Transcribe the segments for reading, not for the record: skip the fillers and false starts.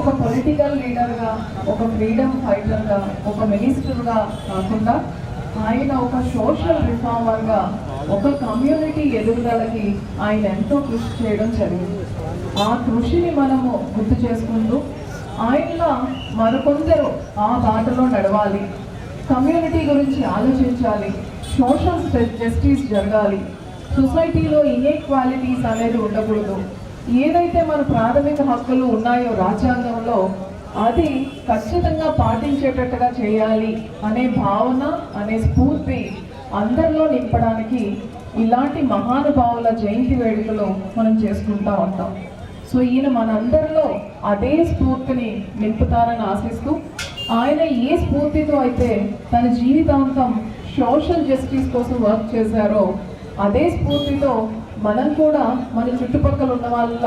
ఒక పొలిటికల్ లీడర్గా, ఒక ఫ్రీడమ్ ఫైటర్గా, ఒక మినిస్టర్గా కాకుండా ఆయన ఒక సోషల్ రిఫార్మర్గా, ఒక కమ్యూనిటీ ఎదుగుదలకి ఆయన ఎంతో కృషి చేయడం జరిగింది. ఆ కృషిని మనము గుర్తు చేసుకుంటూ ఆయనలా మరికొందరు ఆ బాటలో నడవాలి, కమ్యూనిటీ గురించి ఆలోచించాలి, సోషల్ జస్టిస్ జరగాలి, సొసైటీలో ఇన్ఈక్వాలిటీస్ అనేది ఉండకూడదు, ఏదైతే మన ప్రాథమిక హక్కులు ఉన్నాయో రాజ్యాంగంలో అది ఖచ్చితంగా పాటించేటట్టుగా చేయాలి అనే భావన, అనే స్ఫూర్తి అందరిలో నింపడానికి ఇలాంటి మహానుభావుల జయంతి వేడుకలు మనం చేసుకుంటా ఉంటాం. సో ఈయన మనందరిలో అదే స్ఫూర్తిని నింపుతారని ఆశిస్తూ, ఆయన ఏ స్ఫూర్తితో అయితే తన జీవితాంతం సోషల్ జస్టిస్ కోసం వర్క్ చేశారో అదే స్ఫూర్తితో మనం కూడా మన చుట్టుపక్కల ఉన్న వాళ్ళ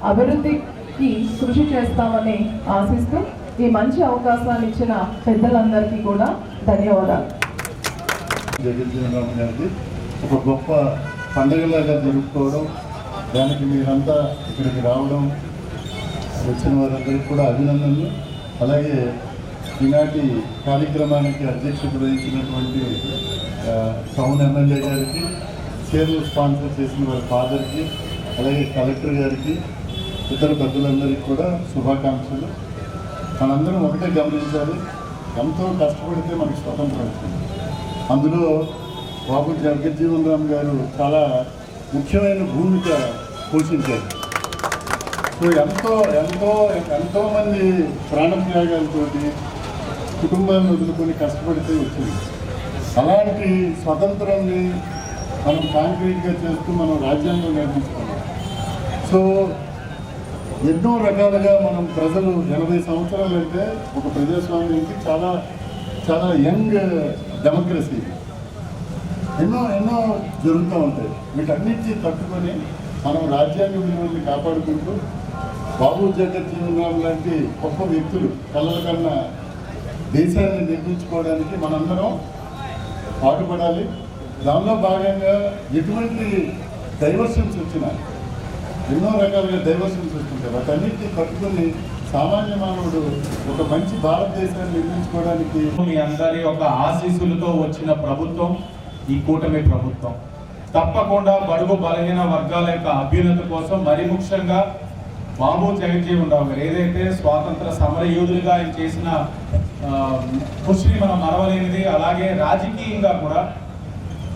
అభివృద్ధికి కృషి చేస్తామని ఆశిస్తూ ఈ మంచి అవకాశాన్ని ఇచ్చిన పెద్దలందరికీ కూడా ధన్యవాదాలు. జగజ్జీవన్ రామ్ గారికి ఒక గొప్ప పండుగలాగా జరుపుకోవడం, దానికి మీరంతా ఇక్కడికి రావడం, వచ్చిన వారందరికీ కూడా అభినందనలు. అలాగే ఈనాటి కార్యక్రమానికి అధ్యక్షత వహించినటువంటి టౌన్ ఎమ్మెల్యే గారికి, చీరలు స్పాన్సర్ చేసిన వారి ఫాదర్కి, అలాగే కలెక్టర్ గారికి, ఇతర పెద్దలందరికీ కూడా శుభాకాంక్షలు. మనందరం ఒకటే గమనించాలి, ఎంతో కష్టపడితే మనకి స్వతంత్రం వచ్చింది. అందులో బాబు జగజ్జీవన్ రామ్ గారు చాలా ముఖ్యమైన భూమిక పోషించారు. సో ఎంతోమంది ప్రాణత్యాగాలతోటి కుటుంబాలను వదులుకొని కష్టపడితే వచ్చింది. అలాంటి స్వతంత్రాన్ని మనం కాంక్రీట్గా చేస్తూ మనం రాజ్యాంగం నిర్మించుకున్నాం. సో ఎన్నో రకాలుగా మనం ప్రజలు 80 సంవత్సరాలు అంటే ఒక ప్రజాస్వామ్యానికి చాలా చాలా యంగ్ డెమోక్రసీ, ఎన్నో జరుగుతూ ఉంటాయి. వీటన్నిటిని తట్టుకొని మనం రాజ్యాంగ విలువల్ని కాపాడుకుంటూ బాబు జగజ్జీవన్ రామ్ లాంటి గొప్ప వ్యక్తులు కళ్ళ కన్నా దేశాన్ని నిర్మించుకోవడానికి మనందరం పాటుపడాలి. దానిలో భాగంగా ఎటువంటి డైవర్షన్స్ వచ్చినా, ఎన్నో రకాలుగా డైవర్షన్స్ వస్తుంటాయి, వాటన్నిటిని పట్టుకుని సామాన్య మానవుడు ఒక మంచి భారతదేశాన్ని నిర్మించుకోవడానికి మీ అందరి ఒక ఆశీస్సులతో వచ్చిన ప్రభుత్వం ఈ కూటమి ప్రభుత్వం. తప్పకుండా బడుగు బలహీన వర్గాల యొక్క అభ్యున్నతి కోసం, మరి ముఖ్యంగా బాబు జగజ్జీవన్ రామ్ గారు ఏదైతే స్వాతంత్ర సమర యోధులుగా ఆయన చేసిన కృషిని మనం మరవలేనిది. అలాగే రాజకీయంగా కూడా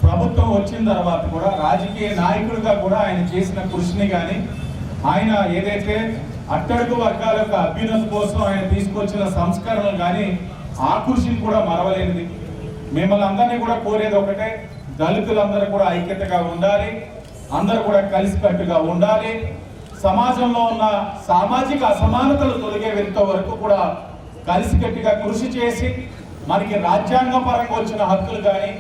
ప్రభుత్వం వచ్చిన తర్వాత కూడా రాజకీయ నాయకుడిగా కూడా ఆయన చేసిన కృషిని కానీ, ఆయన ఏదైతే అట్టడుగు వర్గాల యొక్క అభ్యున్నతి కోసం ఆయన తీసుకొచ్చిన సంస్కరణలు కానీ ఆ కృషిని కూడా మరవలేనిది. మిమ్మల్ని అందరినీ కూడా కోరేది ఒకటే, దళితులందరూ కూడా ఐక్యతగా ఉండాలి, అందరూ కూడా కలిసికట్టుగా ఉండాలి. సమాజంలో ఉన్న సామాజిక అసమానతలు తొలగేంత వరకు కూడా కలిసికట్టుగా కృషి చేసి మనకి రాజ్యాంగపరంగా వచ్చిన హక్కులు కానీ,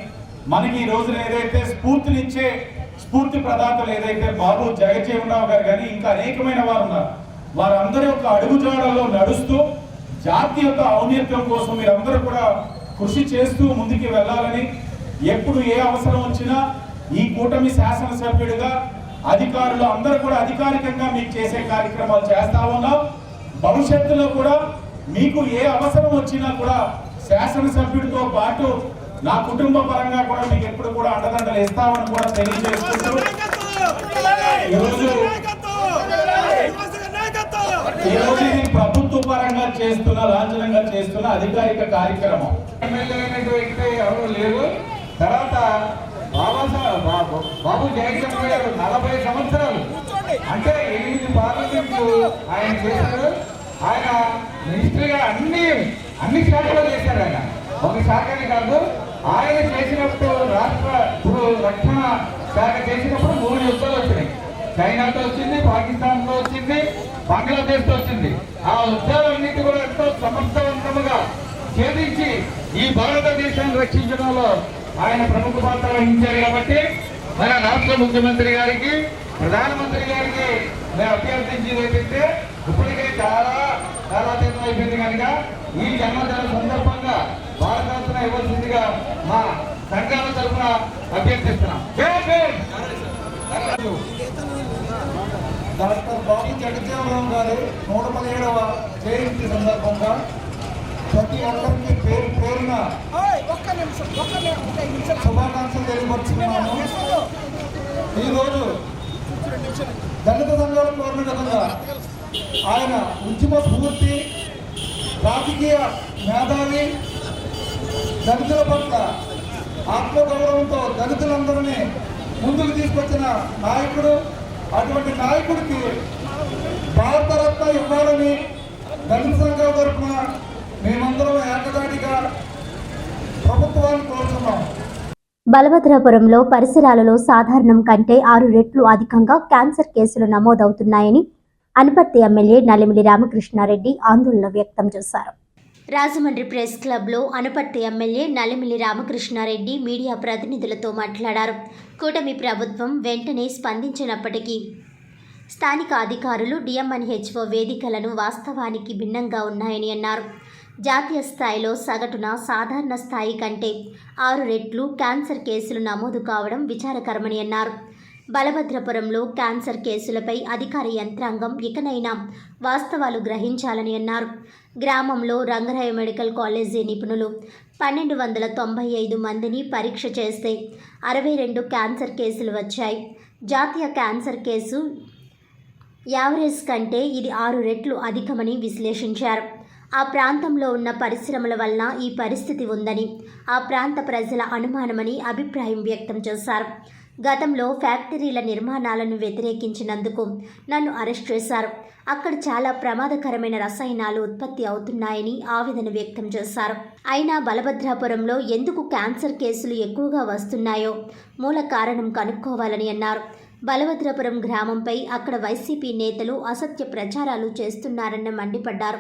మనకి ఈ రోజున ఏదైతే స్ఫూర్తినిచ్చే స్ఫూర్తి ప్రదాతలు ఏదైతే బాబు జగజ్జీవన్ రామ్ గారు కానీ ఇంకా అనేకమైన వారు ఉన్నారు, వారందరి యొక్క అడుగుజాడల్లో నడుస్తూ జాతి యొక్క ఔన్నత్యం కోసం మీరందరూ కూడా కృషి చేస్తూ ముందుకు వెళ్ళాలని, ఎప్పుడు ఏ అవసరం వచ్చినా ఈ కూటమి శాసనసభ్యుడిగా అధికారులు అందరూ కూడా అధికారికంగా మీకు చేసే కార్యక్రమాలు చేస్తా ఉన్నాం. భవిష్యత్తులో కూడా మీకు ఏ అవసరం వచ్చినా కూడా శాసనసభ్యుడితో పాటు నా కుటుంబ పరంగా కూడా మీకు ఎప్పుడు కూడా అండదండలు ఇస్తామని కూడా తెలియజేసుకుంటూ ఈరోజు ఇది ప్రభుత్వ పరంగా చేస్తున్న, లాంఛనంగా చేస్తున్న అధికారిక కార్యక్రమం. ఎవరు లేరు. తర్వాత బాబు జగజ్జీవన్ గారు 40 సంవత్సరాలు అంటే 8 పార్లమెంట్లు ఆయన చేశారు. ఆయన మినిస్టర్గా అన్ని శాఖలు చేశారు. ఆయన ఒక శాఖని కాదు, ఆయన చేసినప్పుడు ఇప్పుడు రక్షణ శాఖ చేసినప్పుడు 3 యుద్ధాలు వచ్చినాయి. చైనాతో వచ్చింది, పాకిస్తాన్తో వచ్చింది, బంగ్లాదేశ్తో వచ్చింది. ఆ యుద్ధాలన్నిటి కూడా ఎంతో సమర్థవంతముగా ఛేదించి ఈ భారతదేశాన్ని రక్షించడంలో ఆయన ప్రముఖ పాత్ర వహించారు. కాబట్టి మన రాష్ట్ర ముఖ్యమంత్రి గారికి, ప్రధానమంత్రి గారికి మేము అభ్యర్థించేది ఏంటంటే, ఇప్పటికే చాలా తీర్థం అయిపోయింది కనుక ఈ జన్మదిన సందర్భంగా భారతరత్న ఇవ్వాల్సిందిగా మా సంఘాల తరఫున అభ్యర్థిస్తున్నాం. డాక్టర్ బాబు జగజ్జీవన్ రామ్ గారు 117వ జయంతి సందర్భంగా ప్రతి ఒక్కరికి పేరు పేరున శుభాకాంక్షలు తెలియపరుచుకున్నాము. ఈరోజు దళిత సంఘాలు కోరిన విధంగా ఆయన ఉద్యమ స్ఫూర్తి, రాజకీయ మేధావి, దళితుల పట్ల ఆత్మగౌరవంతో దళితులందరినీ ముందుకు తీసుకొచ్చిన నాయకుడు. అటువంటి నాయకుడికి భారతరత్న ఇవ్వాలని దళిత సంఘాల తరఫున మేమందరం ఏకదాటిగా ప్రభుత్వాన్ని కోరుతున్నాం. బలభద్రాపురంలో పరిసరాలలో సాధారణం కంటే 6 రెట్లు అధికంగా క్యాన్సర్ కేసులు నమోదవుతున్నాయని అనపర్తి ఎమ్మెల్యే నలిమిలి రామకృష్ణారెడ్డి ఆందోళన వ్యక్తం చేశారు. రాజమండ్రి ప్రెస్ క్లబ్లో అనపర్తి ఎమ్మెల్యే నలిమిలి రామకృష్ణారెడ్డి మీడియా ప్రతినిధులతో మాట్లాడారు. కూటమి ప్రభుత్వం వెంటనే స్పందించినప్పటికీ స్థానిక అధికారులు డిఎంఎన్హెచ్ఓ వేదికలను వాస్తవానికి భిన్నంగా ఉన్నాయని అన్నారు. జాతీయ స్థాయిలో సగటున సాధారణ స్థాయి కంటే 6 రెట్లు క్యాన్సర్ కేసులు నమోదు కావడం విచారకరమని అన్నారు. బలభద్రపురంలో క్యాన్సర్ కేసులపై అధికార యంత్రాంగం ఇకనైనా వాస్తవాలు గ్రహించాలని అన్నారు. గ్రామంలో రంగరాయ మెడికల్ కాలేజీ నిపుణులు 1295 మందిని పరీక్ష చేస్తే 62 క్యాన్సర్ కేసులు వచ్చాయి. జాతీయ క్యాన్సర్ కేసు యావరేజ్ కంటే ఇది 6 రెట్లు అధికమని విశ్లేషించారు. ఆ ప్రాంతంలో ఉన్న పరిశ్రమల వలన ఈ పరిస్థితి ఉందని, ఆ ప్రాంత ప్రజల అనుమానమని అభిప్రాయం వ్యక్తం చేశారు. గతంలో ఫ్యాక్టరీల నిర్మాణాలను వ్యతిరేకించినందుకు నన్ను అరెస్ట్ చేశారు. అక్కడ చాలా ప్రమాదకరమైన రసాయనాలు ఉత్పత్తి అవుతున్నాయని ఆవేదన వ్యక్తం చేశారు. అయినా బలభద్రాపురంలో ఎందుకు క్యాన్సర్ కేసులు ఎక్కువగా వస్తున్నాయో మూల కారణం కనుక్కోవాలని అన్నారు. బలభద్రాపురం గ్రామంపై అక్కడ వైసీపీ నేతలు అసత్య ప్రచారాలు చేస్తున్నారన్న మండిపడ్డారు.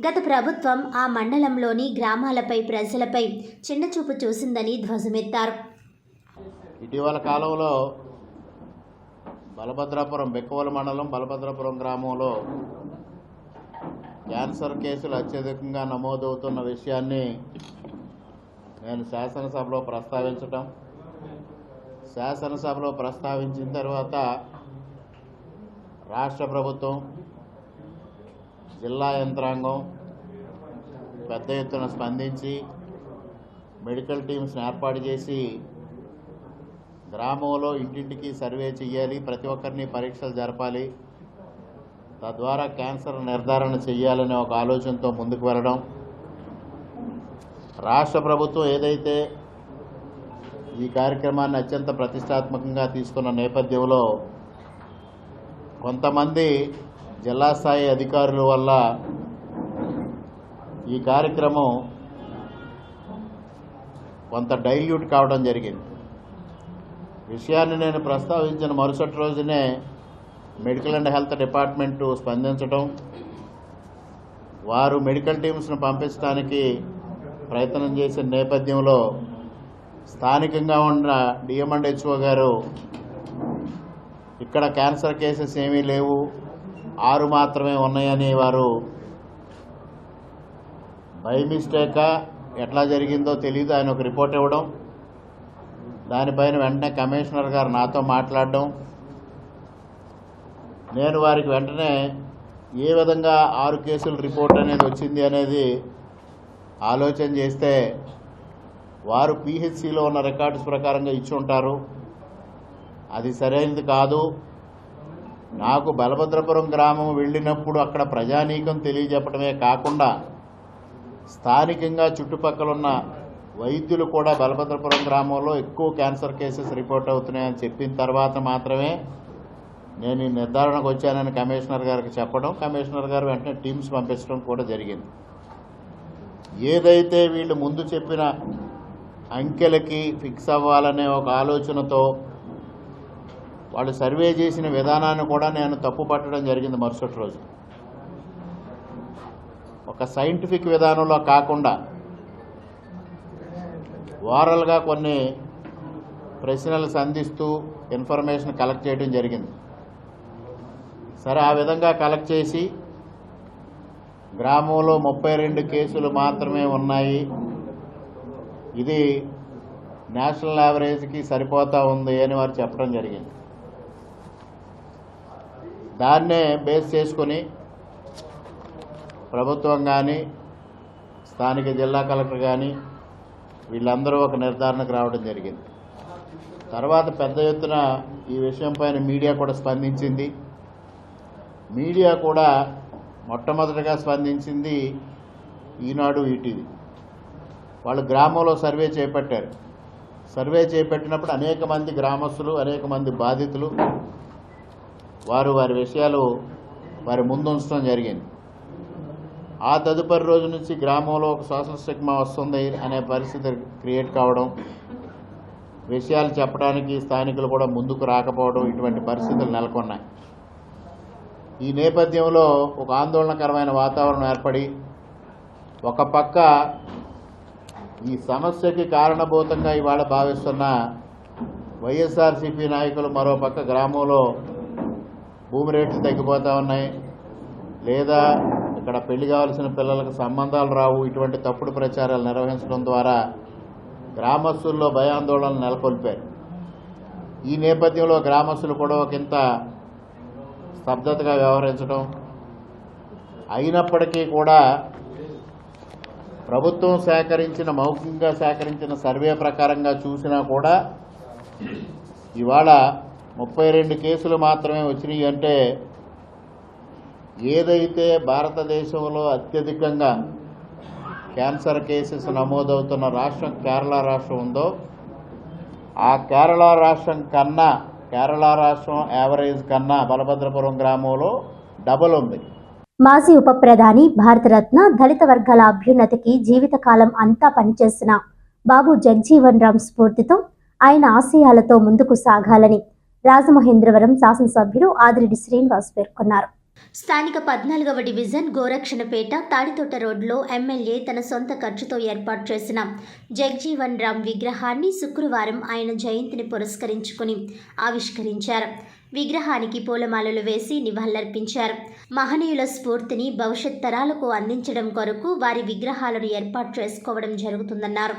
గత ప్రభుత్వం ఆ మండలంలోని గ్రామాలపై ప్రజలపై చిన్నచూపు చూసిందని ధ్వజమెత్తారు. ఇటీవల కాలంలో బలభద్రాపురం బెక్కవోలు మండలం బలభద్రాపురం గ్రామంలో క్యాన్సర్ కేసులు అత్యధికంగా నమోదవుతున్న విషయాన్ని నేను శాసనసభలో ప్రస్తావించిన తర్వాత రాష్ట్ర ప్రభుత్వం, జిల్లా యంత్రాంగం పెద్ద ఎత్తున స్పందించి మెడికల్ టీమ్స్ని ఏర్పాటు చేసి గ్రామంలో ఇంటింటికి సర్వే చేయాలి, ప్రతి ఒక్కరిని పరీక్షలు జరపాలి, తద్వారా క్యాన్సర్ నిర్ధారణ చేయాలనే ఒక ఆలోచనతో ముందుకు వెళ్ళడం. రాష్ట్ర ప్రభుత్వం ఏదైతే ఈ కార్యక్రమాన్ని అత్యంత ప్రతిష్టాత్మకంగా తీసుకున్న నేపథ్యంలో కొంతమంది జిల్లా స్థాయి అధికారుల వల్ల ఈ కార్యక్రమం కొంత డైల్యూట్ కావడం జరిగింది. విషయాన్ని నేను ప్రస్తావించిన మరుసటి రోజునే మెడికల్ అండ్ హెల్త్ డిపార్ట్మెంటు స్పందించడం, వారు మెడికల్ టీమ్స్ను పంపించడానికి ప్రయత్నం చేసిన నేపథ్యంలో స్థానికంగా ఉన్న డిఎంఎన్హెచ్ఓ గారు ఇక్కడ క్యాన్సర్ కేసెస్ ఏమీ లేవు, 6 మాత్రమే ఉన్నాయని వారు బై మిస్టేకా ఎట్లా జరిగిందో తెలియదు ఆయన ఒక రిపోర్ట్ ఇవ్వడం, దానిపైన వెంటనే కమిషనర్ గారు నాతో మాట్లాడడం, నేను వారికి వెంటనే ఏ విధంగా 6 కేసుల రిపోర్ట్ అనేది వచ్చింది అనేది ఆలోచన చేస్తే వారు పిహెచ్సిలో ఉన్న రికార్డ్స్ ప్రకారంగా ఇచ్చి ఉంటారు. అది సరైనది కాదు. నాకు బలభద్రపురం గ్రామం వెళ్ళినప్పుడు అక్కడ ప్రజానీకం తెలియజెప్పడమే కాకుండా స్థానికంగా చుట్టుపక్కల ఉన్న వైద్యులు కూడా బలభద్రపురం గ్రామంలో ఎక్కువ క్యాన్సర్ కేసెస్ రిపోర్ట్ అవుతున్నాయని చెప్పిన తర్వాత మాత్రమే నేను ఈ నిర్ధారణకు వచ్చానని కమిషనర్ గారికి చెప్పడం, కమిషనర్ గారు వెంటనే టీమ్స్ పంపించడం కూడా జరిగింది. ఏదైతే వీళ్ళు ముందు చెప్పిన అంకెలకి ఫిక్స్ అవ్వాలనే ఒక ఆలోచనతో వాళ్ళు సర్వే చేసిన విధానాన్ని కూడా నేను తప్పు పట్టడం జరిగింది. మరుసటి రోజు ఒక సైంటిఫిక్ విధానంలో కాకుండా ఓరల్గా కొన్ని ప్రశ్నలు సంధిస్తూ ఇన్ఫర్మేషన్ కలెక్ట్ చేయడం జరిగింది. సరే, ఆ విధంగా కలెక్ట్ చేసి గ్రామంలో 32 కేసులు మాత్రమే ఉన్నాయి, ఇది నేషనల్ యావరేజ్కి సరిపోతూ ఉంది అని వారు చెప్పడం జరిగింది. దాన్నే బేస్ చేసుకొని ప్రభుత్వం కానీ స్థానిక జిల్లా కలెక్టర్ కానీ వీళ్ళందరూ ఒక నిర్ధారణకు రావడం జరిగింది. తర్వాత పెద్ద ఎత్తున ఈ విషయంపైన మీడియా కూడా స్పందించింది. మీడియా కూడా మొట్టమొదటిగా స్పందించింది ఈనాడు, ఈటీవీ. వాళ్ళు గ్రామంలో సర్వే చేపట్టారు. సర్వే చేపట్టినప్పుడు అనేక మంది గ్రామస్తులు, అనేక మంది బాధితులు వారి విషయాలు వారి ముందు ఉంచడం జరిగింది. ఆ తదుపరి రోజు నుంచి గ్రామంలో ఒక సోషల్ స్టిగ్మా వస్తుంది అనే పరిస్థితి క్రియేట్ కావడం, విషయాలు చెప్పడానికి స్థానికులు కూడా ముందుకు రాకపోవడం, ఇటువంటి పరిస్థితులు నెలకొన్నాయి. ఈ నేపథ్యంలో ఒక ఆందోళనకరమైన వాతావరణం ఏర్పడి, ఒక పక్క ఈ సమస్యకి కారణభూతంగా ఇవాళ భావిస్తున్న వైఎస్ఆర్సీపీ నాయకులు మరో పక్క గ్రామంలో భూమి రేట్లు తగ్గిపోతూ ఉన్నాయి, లేదా ఇక్కడ పెళ్లి కావాల్సిన పిల్లలకు సంబంధాలు రావు, ఇటువంటి తప్పుడు ప్రచారాలు నిర్వహించడం ద్వారా గ్రామస్తుల్లో భయాందోళనలు నెలకొల్పారు. ఈ నేపథ్యంలో గ్రామస్తులు కూడా ఒకంత స్తబ్దతగా వ్యవహరించడం, అయినప్పటికీ కూడా ప్రభుత్వం మౌఖికంగా సేకరించిన సర్వే ప్రకారంగా చూసినా కూడా ఇవాళ 32 కేసులు మాత్రమే వచ్చినాయి. అంటే ఏదైతే భారతదేశంలో అత్యధికంగా క్యాన్సర్ కేసెస్ నమోదవుతున్న రాష్ట్రం కేరళ రాష్ట్రం ఉందో, ఆ కేరళ రాష్ట్రం యావరేజ్ కన్నా బలభద్రపురం గ్రామంలో డబల్ ఉంది. మాజీ ఉప ప్రధాని, భారతరత్న, దళిత వర్గాల అభ్యున్నతికి జీవితకాలం అంతా పనిచేసిన బాబు జగజీవన్ రామ్ స్ఫూర్తితో ఆయన ఆశయాలతో ముందుకు సాగాలని రాజమహేంద్రవరం శాసనసభ్యుడు ఆదిరెడ్డి శ్రీనివాస్ పేర్కొన్నారు. స్థానిక 14వ డివిజన్ గోరక్షణపేట తాడితోట రోడ్లో ఎమ్మెల్యే తన సొంత ఖర్చుతో ఏర్పాటు చేసిన జగజీవన్ రామ్ విగ్రహాన్ని శుక్రవారం ఆయన జయంతిని పురస్కరించుకుని ఆవిష్కరించారు. విగ్రహానికి పూలమాలలు వేసి నివాళులర్పించారు. మహనీయుల స్ఫూర్తిని భవిష్యత్ తరాలకు అందించడం కొరకు వారి విగ్రహాలను ఏర్పాటు చేసుకోవడం జరుగుతుందన్నారు.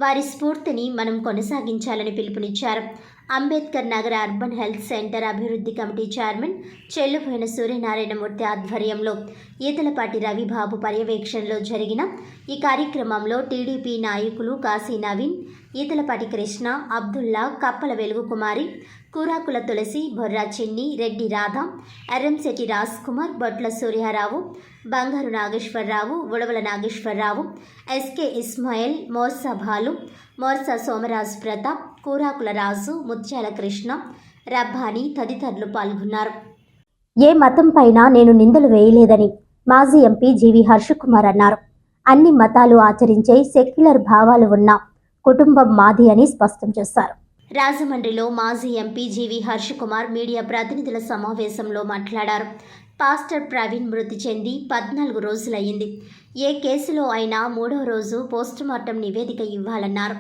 వారి స్ఫూర్తిని మనం కొనసాగించాలని పిలుపునిచ్చారు. అంబేద్కర్ నగర అర్బన్ హెల్త్ సెంటర్ అభివృద్ధి కమిటీ చైర్మన్ చెల్లుపోయిన సూర్యనారాయణమూర్తి ఆధ్వర్యంలో ఈతలపాటి రవిబాబు పర్యవేక్షణలో జరిగిన ఈ కార్యక్రమంలో టీడీపీ నాయకులు కాశీ నవీన్, ఈతలపాటి కృష్ణ, అబ్దుల్లా, కప్పల వెలుగుకుమారి, కూరాకుల తులసి, బొర్రా చిన్ని, రెడ్డి రాధ, ఎర్రంశెట్టి రాజ్ కుమార్, బొట్ల సూర్యారావు, బంగారు నాగేశ్వరరావు, ఉడవల నాగేశ్వరరావు, ఎస్కే ఇస్మాయిల్, మోర్సా భాలు, మోర్సా సోమరాజ్ ప్రతాప్, కూరాకుల రాజు, ముత్యాల కృష్ణ, రబ్బాని తదితరులు పాల్గొన్నారు. ఏ మతం పైన నేను నిందలు వేయలేదని మాజీ ఎంపీ జీవి హర్షకుమార్ అన్నారు. అన్ని మతాలు ఆచరించే సెక్యులర్ భావాలు ఉన్న కుటుంబం మాది అని స్పష్టం చేశారు. రాజమండ్రిలో మాజీ ఎంపీ జీవి హర్షకుమార్ మీడియా ప్రతినిధుల సమావేశంలో మాట్లాడారు. పాస్టర్ ప్రవీణ్ మృతి చెంది 14 రోజులయ్యింది. ఏ కేసులో అయినా 3వ రోజు పోస్టుమార్టం నివేదిక ఇవ్వాలన్నారు.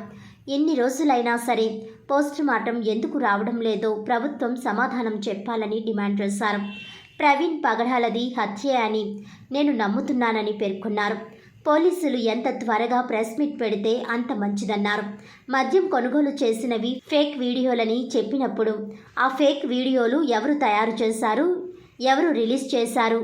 ఎన్ని రోజులైనా సరే పోస్టుమార్టం ఎందుకు రావడం లేదో ప్రభుత్వం సమాధానం చెప్పాలని డిమాండ్ చేశారు. ప్రవీణ్ పగడాలది హత్య అని నేను నమ్ముతున్నానని పేర్కొన్నారు. పోలీసులు ఎంత త్వరగా ప్రెస్ మీట్ పెడితే అంత మంచిదన్నారు. మద్యం కొనుగోలు చేసినవి ఫేక్ వీడియోలని చెప్పినప్పుడు ఆ ఫేక్ వీడియోలు ఎవరు తయారు చేశారు, ఎవరు రిలీజ్ చేశారు,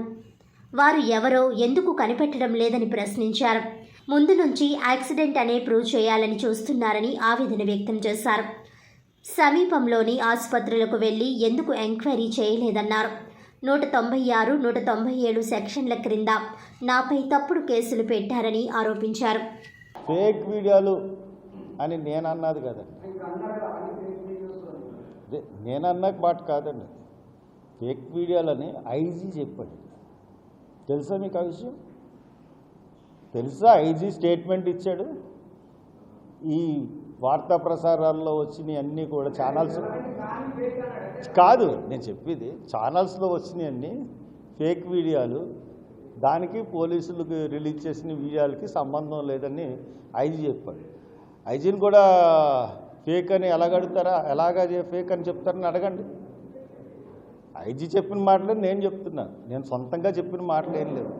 వారు ఎవరో ఎందుకు కనిపెట్టడం లేదని ప్రశ్నించారు. ముందు నుంచి యాక్సిడెంట్ అనే ప్రూవ్ చేయాలని చూస్తున్నారని ఆవేదన వ్యక్తం చేశారు. సమీపంలోని ఆసుపత్రులకు వెళ్లి ఎందుకు ఎంక్వైరీ చేయలేదన్నారు. 196, 197 సెక్షన్ల క్రింద నాపై తప్పుడు కేసులు పెట్టారని ఆరోపించారు. ఫేక్ వీడియోలు అని నేను అన్నది కదండి, నేను అన్న మాట కాదండి. ఫేక్ వీడియోలని ఐజీ చెప్పాడు. తెలుసా మీకు ఆ విషయం? తెలుసా? ఐజీ స్టేట్మెంట్ ఇచ్చాడు. ఈ వార్తా ప్రసారాల్లో వచ్చినాయి అన్నీ కూడా ఛానల్స్ కాదు, నేను చెప్పేది ఛానల్స్లో వచ్చినాయి అన్నీ ఫేక్ వీడియోలు. దానికి పోలీసులకు రిలీజ్ చేసిన వీడియోలకి సంబంధం లేదని ఐజీ చెప్పాడు. ఐజీని కూడా ఫేక్ అని ఎలాగడుగుతారా, ఎలాగా ఫేక్ అని చెప్తారని అడగండి. ఐజీ చెప్పిన మాటలే నేను చెప్తున్నాను, నేను సొంతంగా చెప్పిన మాటలు ఏం లేవు.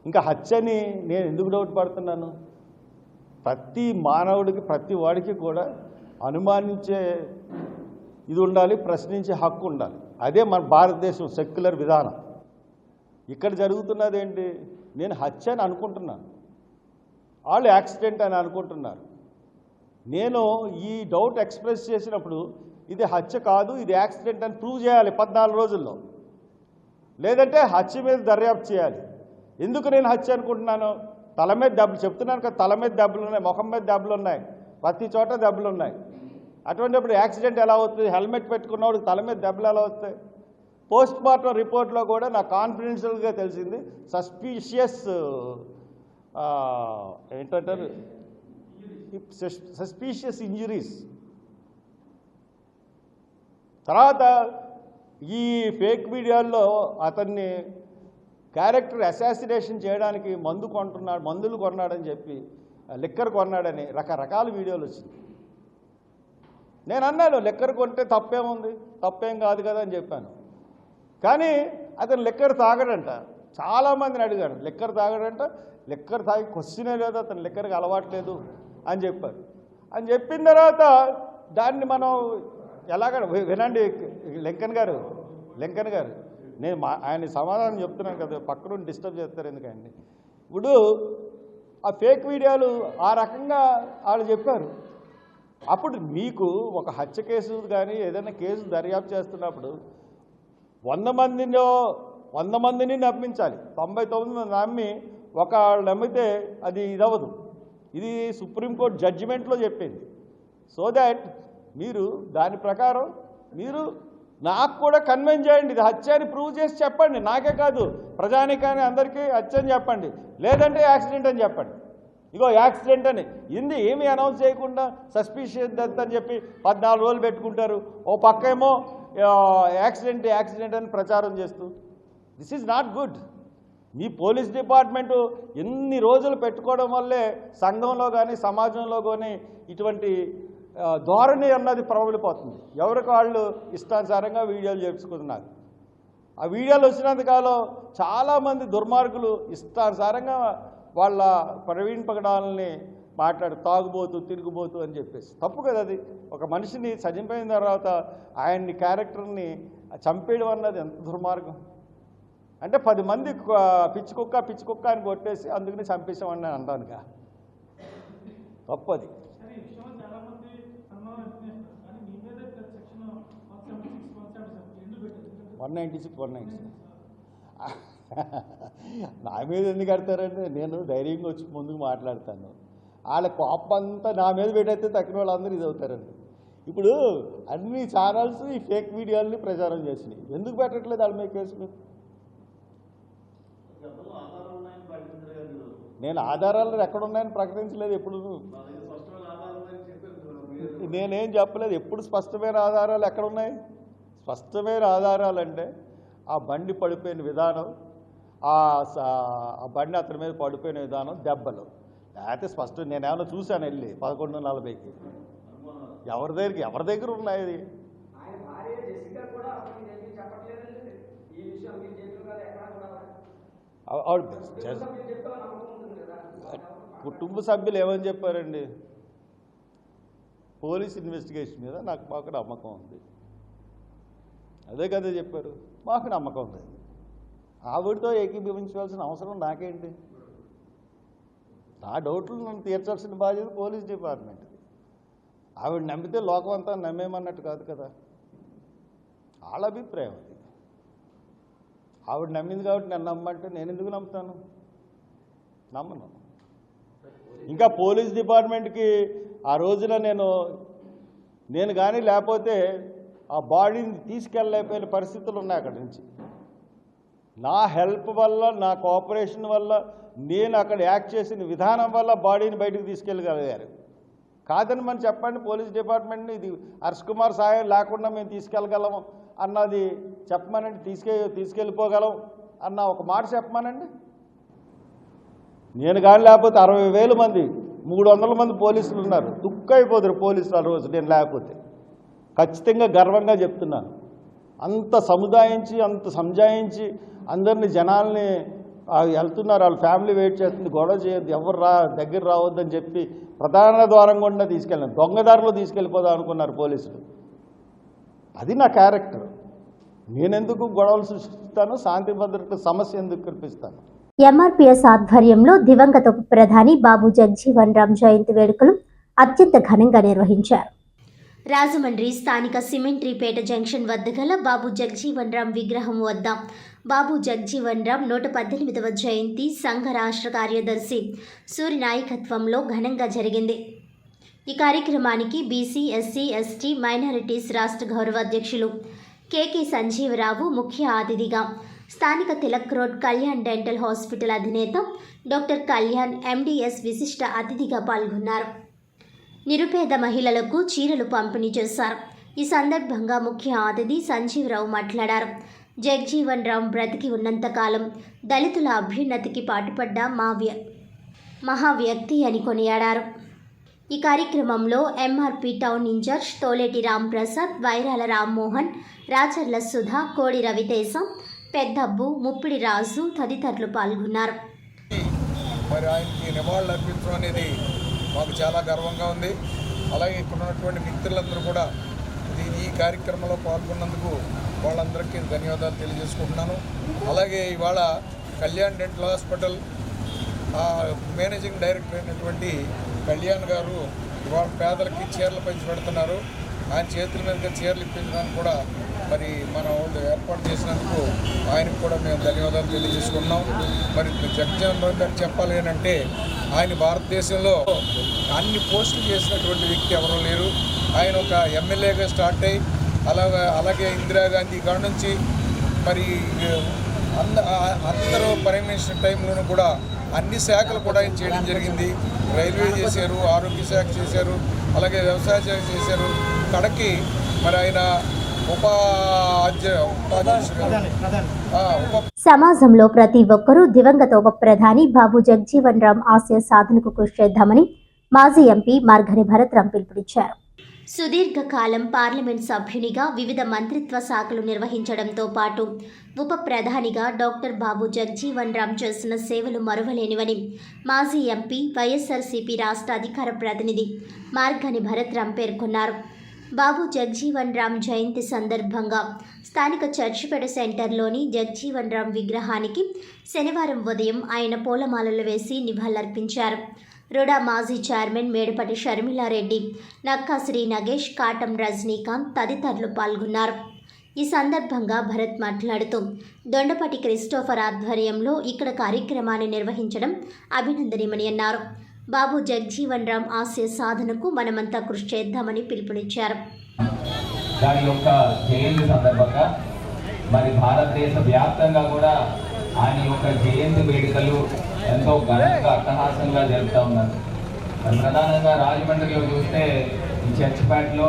ఇంకా హత్యని నేను ఎందుకు డౌట్ పడుతున్నాను? ప్రతి మానవుడికి, ప్రతి వాడికి కూడా అనుమానించే ఇది ఉండాలి, ప్రశ్నించే హక్కు ఉండాలి. అదే మన భారతదేశం సెక్యులర్ విధానం. ఇక్కడ జరుగుతున్నది ఏంటి? నేను హత్య అని అనుకుంటున్నాను, వాళ్ళు యాక్సిడెంట్ అని అనుకుంటున్నారు. నేను ఈ డౌట్ ఎక్స్ప్రెస్ చేసినప్పుడు ఇది హత్య కాదు, ఇది యాక్సిడెంట్ అని ప్రూవ్ చేయాలి 14 రోజుల్లో, లేదంటే హత్య మీద దర్యాప్తు చేయాలి. ఎందుకు నేను హత్య అనుకుంటున్నాను? తల మీద దెబ్బలు చెప్తున్నాను కదా, తల మీద దెబ్బలు ఉన్నాయి, ముఖం మీద దెబ్బలు ఉన్నాయి, ప్రతి చోట దెబ్బలు ఉన్నాయి. అటువంటిప్పుడు యాక్సిడెంట్ ఎలా అవుతుంది? హెల్మెట్ పెట్టుకున్నవాడికి తల మీద దెబ్బలు ఎలా వస్తాయి? పోస్ట్ మార్టం రిపోర్ట్లో కూడా నాకు కాన్ఫిడెన్షియల్గా తెలిసింది సస్పీషియస్ ఏంటంటారు సస్పీషియస్ ఇంజురీస్. తర్వాత ఈ ఫేక్ వీడియోల్లో అతన్ని క్యారెక్టర్ అసాసినేషన్ చేయడానికి మందులు కొన్నాడని చెప్పి లిక్కర్ కొన్నాడని రకరకాల వీడియోలు వచ్చింది. నేను అన్నాను లిక్కర్ కొంటే తప్పేముంది, తప్పేం కాదు కదా అని చెప్పాను. కానీ అతను లిక్కర్ తాగడంట. చాలామందిని అడిగాను, లిక్కర్ తాగడంట, లిక్కర్ తాగి క్వశ్చనే లేదు, అతను లిక్కర్కి అలవాట్లేదు అని చెప్పారు. అని చెప్పిన తర్వాత దాన్ని మనం ఎలాగ వినండి లింకన్ గారు నేను ఆయన సమాధానం చెప్తున్నాను కదా, పక్కన డిస్టర్బ్ చేస్తారు ఎందుకండి. ఇప్పుడు ఆ ఫేక్ వీడియోలు ఆ రకంగా వాళ్ళు చెప్పారు. అప్పుడు మీకు ఒక హత్య కేసు కానీ ఏదైనా కేసు దర్యాప్తు చేస్తున్నప్పుడు 100 మందిని నమ్మించాలి. 99 మంది నమ్మి ఒకళ్ళు నమ్మితే అది ఇదవ్వదు. ఇది సుప్రీంకోర్టు జడ్జిమెంట్లో చెప్పింది. సో దాట్ మీరు దాని ప్రకారం మీరు నాకు కూడా కన్విన్స్ చేయండి, ఇది హత్య అని ప్రూవ్ చేసి చెప్పండి. నాకే కాదు ప్రజానికాన్ని అందరికీ హత్య అని చెప్పండి, లేదంటే యాక్సిడెంట్ అని చెప్పండి. ఇగో యాక్సిడెంట్ అని ఏమీ అనౌన్స్ చేయకుండా సస్పిషియస్ డెత్ అని చెప్పి 14 రోజులు పెట్టుకుంటారు. ఓ పక్క ఏమో యాక్సిడెంట్ అని ప్రచారం చేస్తూ, this is not good. Me police department ఎన్ని రోజులు పెట్టుకోవడం వల్లే సంఘంలో కానీ సమాజంలో కానీ ఇటువంటి ధోరణి అన్నది ప్రబలిపోతుంది. ఎవరికి వాళ్ళు ఇష్టానుసారంగా వీడియోలు చేసుకుంటున్నారు. ఆ వీడియోలు వచ్చినంతకాలం చాలామంది దుర్మార్గులు ఇష్టానుసారంగా వాళ్ళ ప్రవీణ్ పగడాలని తాగుబోతూ తిరుగుబోతూ అని చెప్పేసి తప్పు కదా. అది ఒక మనిషిని చనిపోయిన తర్వాత ఆయన్ని క్యారెక్టర్ని చంపేయడం అన్నది ఎంత దుర్మార్గం. అంటే 10 మంది పిచ్చి కుక్క అని కొట్టేసి అందుకని చంపేసామని నేను అంటానుగా, తప్పు అది. 196 నా మీద ఎందుకు కడతారంటే నేను ధైర్యంగా వచ్చి ముందుకు మాట్లాడతాను. వాళ్ళ కోపం అంతా నా మీద పెట్టయితే తక్కిన వాళ్ళందరూ ఇది అవుతారండి. ఇప్పుడు అన్ని ఛానల్స్ ఈ ఫేక్ వీడియోలని ప్రచారం చేసినాయి. ఎందుకు పెట్టట్లేదు వాళ్ళ మీద కేసులు? నేను ఆధారాలు ఎక్కడున్నాయని ప్రకటించలేదు. ఎప్పుడు నేనేం చెప్పలేదు. ఎప్పుడు స్పష్టమైన ఆధారాలు ఎక్కడున్నాయి? స్పష్టమైన ఆధారాలు అంటే ఆ బండి పడిపోయిన విధానం, ఆ బండి అతని మీద పడిపోయిన విధానం, దెబ్బలు. అయితే స్పష్టం నేనేమన్నా చూశాను వెళ్ళి 11:40కి. ఎవరి దగ్గర ఉన్నాయి? అది కుటుంబ సభ్యులు ఏమని చెప్పారండి? పోలీస్ ఇన్వెస్టిగేషన్ మీద మాకు నమ్మకం ఉంది, అదే కదా చెప్పారు. మాకు నమ్మకం ఉంది. ఆవిడతో ఏకీభవించవలసిన అవసరం నాకేంటి? నా డౌట్లు నన్ను తీర్చాల్సిన బాధ్యత పోలీస్ డిపార్ట్మెంట్. ఆవిడ నమ్మితే లోకం అంతా నమ్మేమన్నట్టు కాదు కదా. వాళ్ళ అభిప్రాయం అది. ఆవిడ నమ్మింది కాబట్టి నన్ను నమ్మంటే నేను ఎందుకు నమ్ముతాను? నమ్మను. ఇంకా పోలీస్ డిపార్ట్మెంట్కి ఆ రోజున నేను కానీ లేకపోతే ఆ బాడీని తీసుకెళ్ళలేకపోయిన పరిస్థితులు ఉన్నాయి అక్కడి నుంచి. నా హెల్ప్ వల్ల, నా కోఆపరేషన్ వల్ల, నేను అక్కడ యాక్ట్ చేసిన విధానం వల్ల బాడీని బయటకు తీసుకెళ్ళగలిగారు. కాదని మనం చెప్పండి పోలీస్ డిపార్ట్మెంట్ని, ఇది హర్ష్ కుమార్ సాయం లేకుండా మేము తీసుకెళ్ళగలము అన్నది చెప్పమనండి. తీసుకెళ్ళిపోగలం అన్న ఒక మాట చెప్పమనండి. నేను కానీ లేకపోతే 60,000 మంది 300 మంది పోలీసులు ఉన్నారు. దుక్కైపోతారు పోలీసులు ఆ రోజు నేను లేకపోతే. ఖచ్చితంగా గర్వంగా చెప్తున్నాను. అంత సముదాయించి, అంత సంజాయించి అందరినీ జనాల్ని వెళ్తున్నారు, వాళ్ళ ఫ్యామిలీ వెయిట్ చేస్తుంది, గొడవ చేయొద్దు, ఎవరు దగ్గర రావద్దని చెప్పి ప్రధాన ద్వారం కూడా తీసుకెళ్ళాను. దొంగదారిలో తీసుకెళ్ళిపోదాం అనుకున్నారు పోలీసులు. అది నా క్యారెక్టర్. నేనెందుకు గొడవలు సృష్టిస్తాను? శాంతి భద్రత సమస్య ఎందుకు కల్పిస్తాను? ఎంఆర్పీఎస్ ఆధ్వర్యంలో దివంగత ఉప ప్రధాని బాబు జగజీవన్ రామ్ జయంతి వేడుకలు అత్యంత ఘనంగా నిర్వహించారు. రాజమండ్రి స్థానిక సిమెంట్రీపేట జంక్షన్ వద్ద గల బాబు జగజీవన్ రామ్ విగ్రహం వద్ద బాబు జగజీవన్ రామ్ 118వ జయంతి సంఘ రాష్ట్ర కార్యదర్శి సూరి నాయకత్వంలో ఘనంగా జరిగింది. ఈ కార్యక్రమానికి బీసీ, ఎస్సీ, ఎస్టీ, మైనారిటీస్ రాష్ట్ర గౌరవ అధ్యక్షులు కేకే సంజీవరావు ముఖ్య అతిథిగా, స్థానిక Tilak road Kalyan dental hospital అధినేత డాక్టర్ కళ్యాణ్ ఎండిఎస్ విశిష్ట అతిథిగా పాల్గొన్నారు. నిరుపేద మహిళలకు చీరలు పంపిణీ చేశారు. ఈ సందర్భంగా ముఖ్య అతిథి సంజీవరావు మాట్లాడారు. జగజీవన్ రామ్ బ్రతికి ఉన్నంతకాలం దళితుల అభ్యున్నతికి పాటుపడ్డ మహా వ్యక్తి అని కొనియాడారు. ఈ కార్యక్రమంలో MRP town incharge Toleti Ramprasad, Vairala Rammohan, Racharla Sudha, Kodi Raviteja, పెద్దబ్బు, Muppidi రాజు తదితరులు పాల్గొన్నారు. మరి ఆయనకి నివాళులు అర్పించడం అనేది మాకు చాలా గర్వంగా ఉంది. అలాగే ఇక్కడ ఉన్నటువంటి మిత్రులందరూ కూడా ఈ కార్యక్రమంలో పాల్గొన్నందుకు వాళ్ళందరికీ ధన్యవాదాలు తెలియజేసుకుంటున్నాను. అలాగే ఇవాళ Kalyan dental hospital managing director అయినటువంటి కళ్యాణ్ గారు ఇవాళ పేదలకి చీరలు పంచి పెడుతున్నారు. ఆయన చేతుల మీదుగా చీరలు ఇప్పించడానికి కూడా మరి మన వాళ్ళు ఏర్పాటు చేసినందుకు ఆయనకు కూడా మేము ధన్యవాదాలు తెలియజేసుకున్నాం. మరి జగజీవన్ రామ్ గారు చెప్పాలి అంటే ఆయన భారతదేశంలో అన్ని పోస్టులు చేసినటువంటి వ్యక్తి ఎవరూ లేరు. ఆయన ఒక ఎమ్మెల్యేగా స్టార్ట్ అయ్యి అలాగే ఇందిరాగాంధీ కాడ నుంచి మరి అందరూ ప్రైమ్ మినిస్టర్ టైంలోనూ కూడా అన్ని శాఖలు కూడా ఆయన చేయడం జరిగింది. రైల్వే చేశారు, ఆరోగ్య శాఖ చేశారు, అలాగే వ్యవసాయ శాఖ చేశారు. కడకి మరి ఆయన సమాజంలో ప్రతి ఒక్కరూ దివంగత ఉప ప్రధాని బాబు జగజీవన్ రామ్ ఆశయ సాధనకు కృషి చేద్దామని మాజీ ఎంపీ మార్గని భరత్రాం పిలుపునిచ్చారు. సుదీర్ఘకాలం పార్లమెంట్ సభ్యునిగా వివిధ మంత్రిత్వ శాఖలు నిర్వహించడంతో పాటు ఉప ప్రధానిగా డాక్టర్ బాబు జగజీవన్ రామ్ చేసిన సేవలు మరువలేనివని మాజీ ఎంపీ, వైఎస్ఆర్సీపీ రాష్ట్ర అధికార ప్రతినిధి మార్గని భరత్రాం పేర్కొన్నారు. బాబు జగజీవన్ రామ్ జయంతి సందర్భంగా స్థానిక చర్చిపేట సెంటర్లోని జగజీవన్ రామ్ విగ్రహానికి శనివారం ఉదయం ఆయన పూలమాలలు వేసి నివాళులర్పించారు. రుడా మాజీ చైర్మన్ మేడపటి షర్మిలారెడ్డి, నక్కా శ్రీ నగేష్, కాటం రజనీకాంత్ తదితరులు పాల్గొన్నారు. ఈ సందర్భంగా భరత్ మాట్లాడుతూ దొండపటి క్రిస్టోఫర్ ఆధ్వర్యంలో ఇక్కడ కార్యక్రమాన్ని నిర్వహించడం అభినందనీయమని అన్నారు. బాబు జగజీవన్ రామ్ ఆశయ సాధనకు మనమంతా కృషి చేద్దామని పిలుపునిచ్చారు. దాని యొక్క జయంతి సందర్భంగా మరి భారతదేశ వ్యాప్తంగా కూడా ఆయన యొక్క జయంతి వేడుకలు ఎంతో ఘనంగా అట్టహాసంగా జరుపుతూ ఉన్నారు. ప్రధానంగా రాజమండ్రిలో చూస్తే ఈ చర్చిపేటలో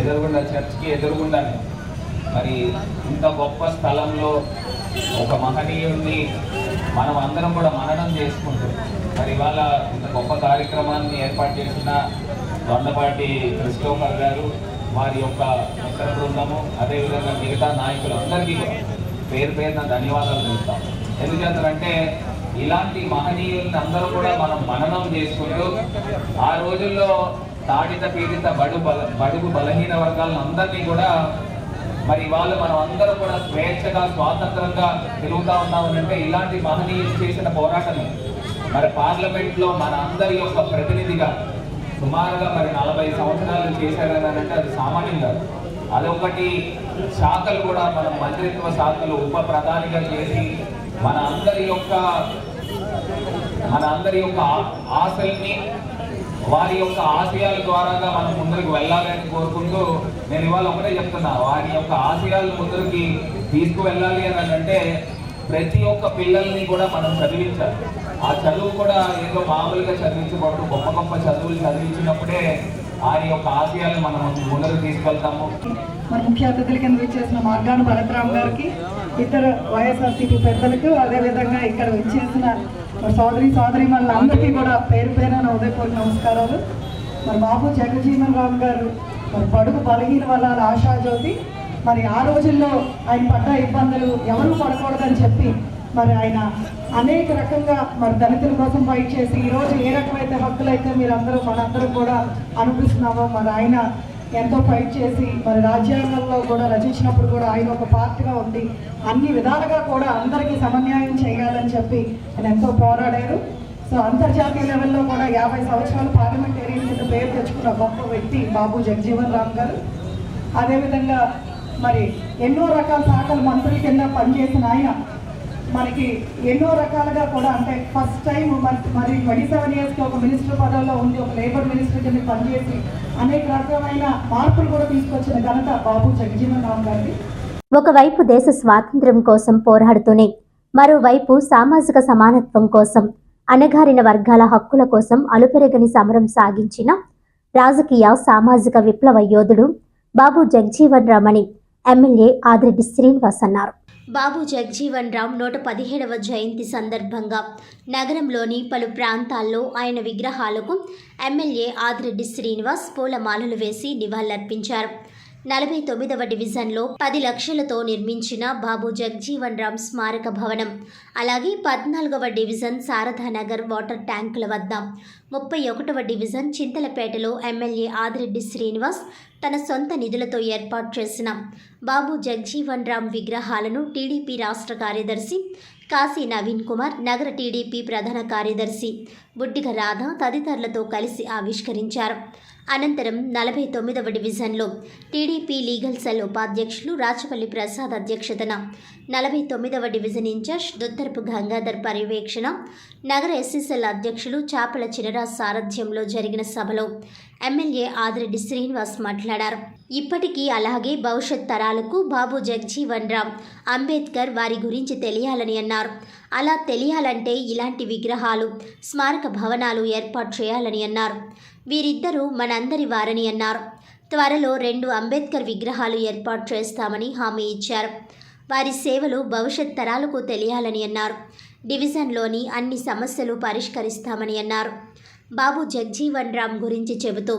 ఎదురుగుండా చర్చికి ఎదురుగుండానే మరి ఇంత గొప్ప స్థలంలో ఒక మహనీయుడిని మనం అందరం కూడా మననం చేసుకుంటాం. మరి ఇవాళ ఇంత గొప్ప కార్యక్రమాన్ని ఏర్పాటు చేసిన దొండపాటి క్రిస్టోఫర్ గారు, వారి యొక్క మిత్ర బృందము, అదేవిధంగా మిగతా నాయకులందరికీ పేరు పేరున ధన్యవాదాలు తెలుస్తాం. ఎందుకంటే ఇలాంటి మహనీయుల్ని అందరూ కూడా మనం మననం చేసుకుంటూ ఆ రోజుల్లో తాడిత పీడిత బడుగు బలహీన వర్గాలను అందరినీ కూడా మరి వాళ్ళు మనం అందరం కూడా స్వేచ్ఛగా స్వాతంత్రంగా తిరుగుతూ ఉన్నామంటే ఇలాంటి మహనీయులు చేసిన పోరాటమే. మరి పార్లమెంట్లో మన అందరి యొక్క ప్రతినిధిగా సుమారుగా మరి 40 సంవత్సరాలు చేశారనంటే అది సామాన్యం కాదు. అదొకటి శాఖలు కూడా మనం మంత్రిత్వ శాఖలు ఉప ప్రధానిగా చేసి మన అందరి యొక్క ఆశల్ని వారి యొక్క ఆశయాల ద్వారాగా మనం ముందుకు వెళ్ళాలని కోరుకుంటూ నేను ఇవాళ ఒకటే చెప్తున్నా, వారి యొక్క ఆశయాలను ముందుకి తీసుకువెళ్ళాలి అని అంటే ప్రతి ఒక్క పిల్లల్ని కూడా మనం చదివించాలి. ఆ చదువు కూడా ఏదో మామూలుగా చదివించకూడదు, గొప్ప గొప్ప చదువులు చదివించినప్పుడే ఆయన యొక్క ఆశయాలను మనం ముందుకు తీసుకెళ్తాము. మన ముఖ్య అతిథుల కింద విచ్చేసిన మార్గాని భరత్రాం గారికి, ఇద్దరు వైఎస్ఆర్సీపీ పెద్దలకు, అదేవిధంగా ఇక్కడ విచ్చేసిన సోదరీమణులందరికీ కూడా పేరు పేరున ఉదయపూర్వక నమస్కారాలు. మరి బాబు జగజీవన్ రామ్ గారు మరి బడుగు బలహీన వర్గాల ఆశాజ్యోతి. మరి ఆ రోజుల్లో ఆయన పడ్డ ఇబ్బందులు ఎవరు పడకూడదని చెప్పి మరి ఆయన అనేక రకంగా మరి దళితుల కోసం ఫైట్ చేసి ఈరోజు ఏ రకమైతే హక్కులు అయితే మనందరం కూడా అనుభవిస్తున్నామో మరి ఆయన ఎంతో ఫైట్ చేసి మరి రాజ్యాంగంలో కూడా రచించినప్పుడు కూడా ఆయన ఒక పార్ట్గా ఉండి అన్ని విధాలుగా కూడా అందరికీ సమన్యాయం చేయాలని చెప్పి ఆయన ఎంతో పోరాడారు. సో అంతర్జాతీయ లెవెల్లో కూడా 50 సంవత్సరాలు పార్లమెంటేరియన్ కింద పేరు తెచ్చుకున్న గొప్ప వ్యక్తి బాబు జగజీవన్ రామ్ గారు. అదేవిధంగా మరి ఎన్నో రకాల శాఖల మంత్రుల కింద పనిచేసిన ఆయన మనకి ఎన్నో రకాలుగా కూడా అంటే ఫస్ట్ టైం మరి 27 ఇయర్స్కి ఒక మినిస్టర్ పదవిలో ఉంది, ఒక లేబర్ మినిస్టర్ కింద పనిచేసి అనేక రకమైన మార్పులు కూడా తీసుకొచ్చిన ఘనత బాబు జగజీవన్ రామ్ గారిది. ఒకవైపు దేశ స్వాతంత్ర్యం కోసం పోరాడుతూనే మరోవైపు సామాజిక సమానత్వం కోసం, అణగారిన వర్గాల హక్కుల కోసం అలుపెరగని సమరం సాగించిన రాజకీయ సామాజిక విప్లవ యోధుడు బాబు జగజీవన్ రామ్ అని ఎమ్మెల్యే ఆదిరెడ్డి శ్రీనివాస్ అన్నారు. బాబు జగజీవన్ రామ్ 117వ జయంతి సందర్భంగా నగరంలోని పలు ప్రాంతాల్లో ఆయన విగ్రహాలకు ఎమ్మెల్యే ఆదిరెడ్డి శ్రీనివాస్ పూలమాలలు వేసి నివాళులర్పించారు. 49వ డివిజన్లో 10 లక్షలతో నిర్మించిన బాబు జగజీవన్ రామ్ స్మారక భవనం, అలాగే 14వ డివిజన్ శారదానగర్ వాటర్ ట్యాంకుల వద్ద, 31వ డివిజన్ చింతలపేటలో ఎమ్మెల్యే ఆదిరెడ్డి శ్రీనివాస్ తన సొంత నిధులతో ఏర్పాటు చేసిన బాబు జగజీవన్ రామ్ విగ్రహాలను టీడీపీ రాష్ట్ర కార్యదర్శి కాశీ నవీన్ కుమార్, నగర టీడీపీ ప్రధాన కార్యదర్శి బుడ్డిగ రాధ తదితరులతో కలిసి ఆవిష్కరించారు. అనంతరం 49వ డివిజన్లో టీడీపీ లీగల్ సెల్ ఉపాధ్యక్షులు రాచపల్లి ప్రసాద్ అధ్యక్షతన, 49వ డివిజన్ ఇన్ఛార్జ్ దుత్తరపు గంగాధర్ పర్యవేక్షణ, నగర ఎస్సీసెల్ అధ్యక్షులు చాపల చినరాజ్ సారథ్యంలో జరిగిన సభలో ఎమ్మెల్యే ఆదిరెడ్డి శ్రీనివాస్ మాట్లాడారు. ఇప్పటికీ అలాగే భవిష్యత్ తరాలకు బాబు జగజీవన్ రామ్, అంబేద్కర్ వారి గురించి తెలియాలని అన్నారు. అలా తెలియాలంటే ఇలాంటి విగ్రహాలు, స్మారక భవనాలు ఏర్పాటు చేయాలని అన్నారు. వీరిద్దరూ మనందరి వారని అన్నారు. త్వరలో 2 అంబేద్కర్ విగ్రహాలు ఏర్పాటు చేస్తామని హామీ ఇచ్చారు. వారి సేవలు భవిష్యత్ తరాలకు తెలియాలని అన్నారు. డివిజన్లోని అన్ని సమస్యలు పరిష్కరిస్తామని అన్నారు. బాబు జగజీవన్ రామ్ గురించి చెబుతూ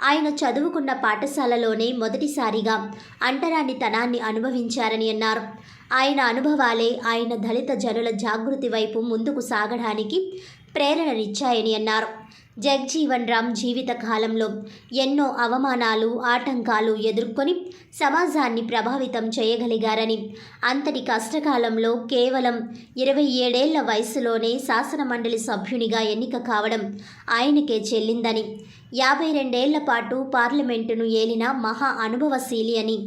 ఆయన చదువుకున్న పాఠశాలలోనే మొదటిసారిగా అంటరానితనాన్ని అనుభవించారని అన్నారు. ఆయన అనుభవాలే ఆయన దళిత జనుల జాగృతి వైపు ముందుకు సాగడానికి ప్రేరణనిచ్చాయని అన్నారు. జగజీవన్ రామ్ జీవిత కాలంలో ఎన్నో అవమానాలు, ఆటంకాలు ఎదుర్కొని సమాజాన్ని ప్రభావితం చేయగలిగారని, అంతటి కష్టకాలంలో కేవలం 27 ఏళ్ల వయసులోనే శాసనమండలి సభ్యునిగా ఎన్నిక కావడం ఆయనకే చెల్లిందని, 52 ఏళ్ల పాటు పార్లమెంటును ఏలిన మహా అనుభవశీలి అని,